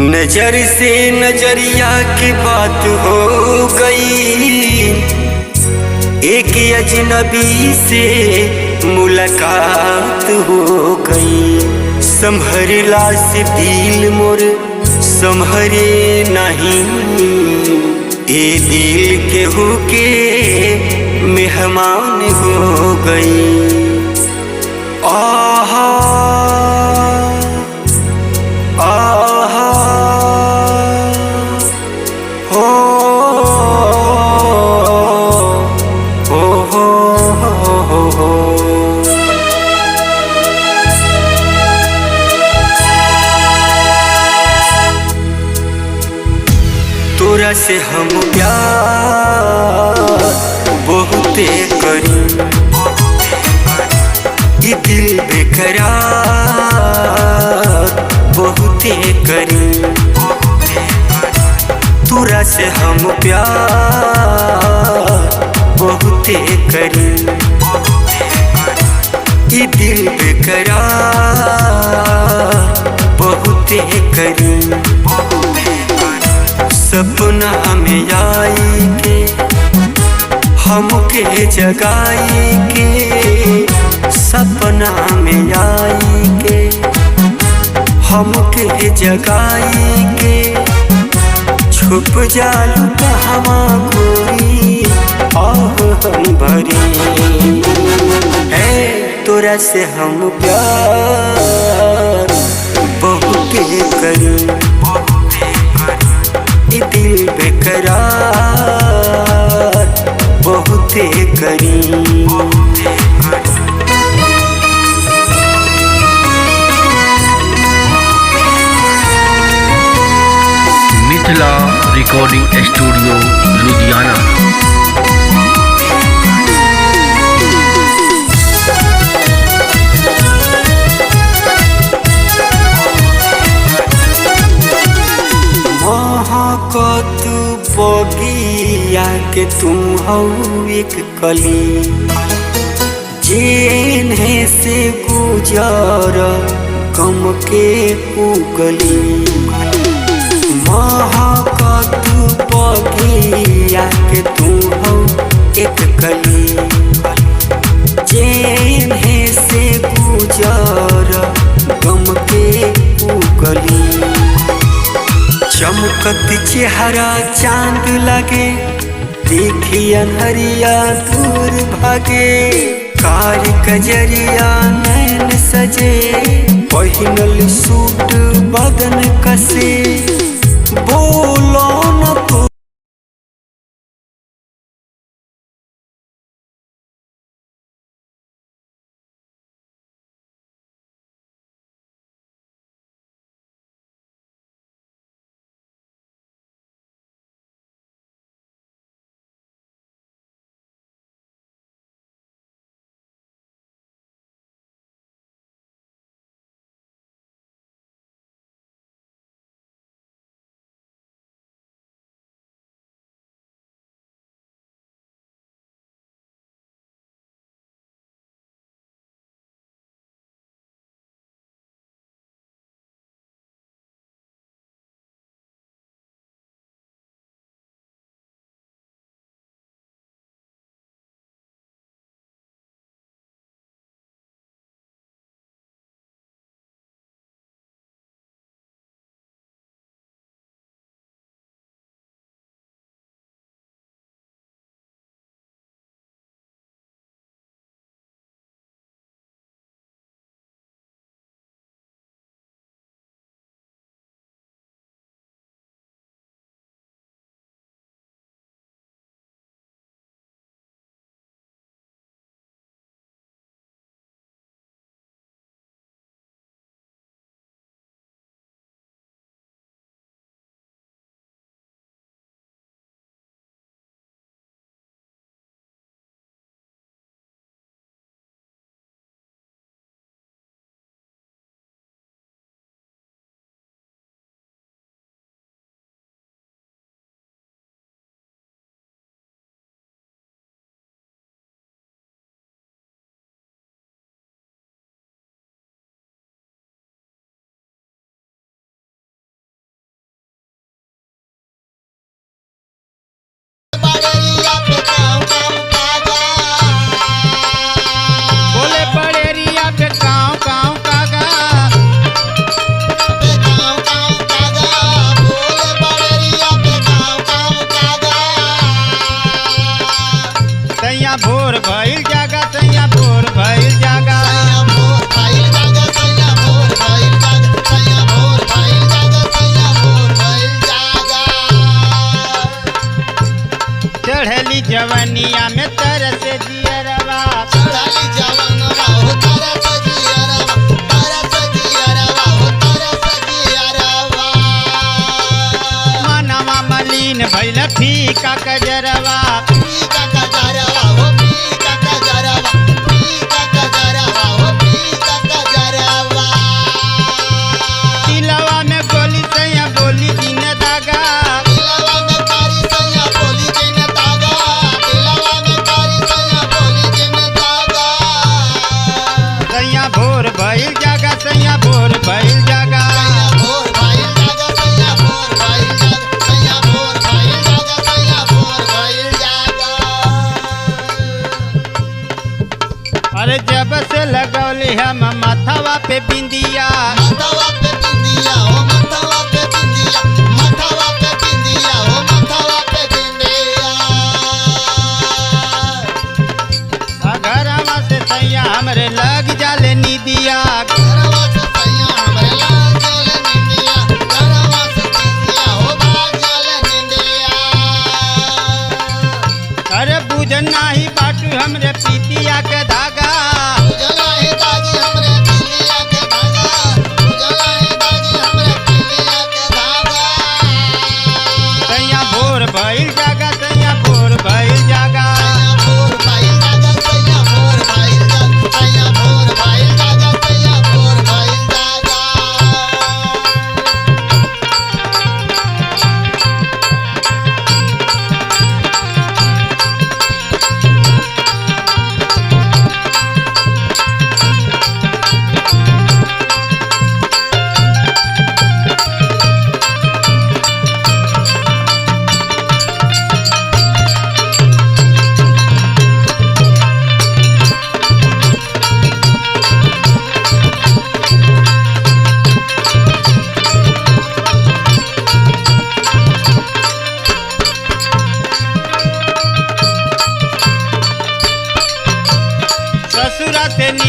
नजर से नजरिया की बात हो गई, एक अजनबी से मुलाकात हो गई। संभरला से दिल मोर संभरे नहीं, ए दिल केहू के मेहमान हो गई। आहा आहा हो हो। तोरा से हम प्यार बहुते करी, ये दिल बेकरार बहुते करी। तोरा से हम प्यार बहुते करी, ये दिल बेकरार बहुते करी। सपना में आई के हमके जगाई के, सपना में आई के हमके जगाई के। छुप जालू कहवा गोरी आह हम भरी, है तोरा से हम प्यार बहुते करी, ये दिल बेकरार बहुते करी। Mithila recording studio Ludhiana. महकत बगिया के तुम हो एक कली, जेन्हे से गुजर कम के उगली। महकत बगिया के तुम हो एक कली, जेन्हे से गुजर गम के उगली। चमकत चेहरा चांद लगे, देखी अनहरिया दूर भागे। कार कजरिया नैन सजे, पहिनल सूट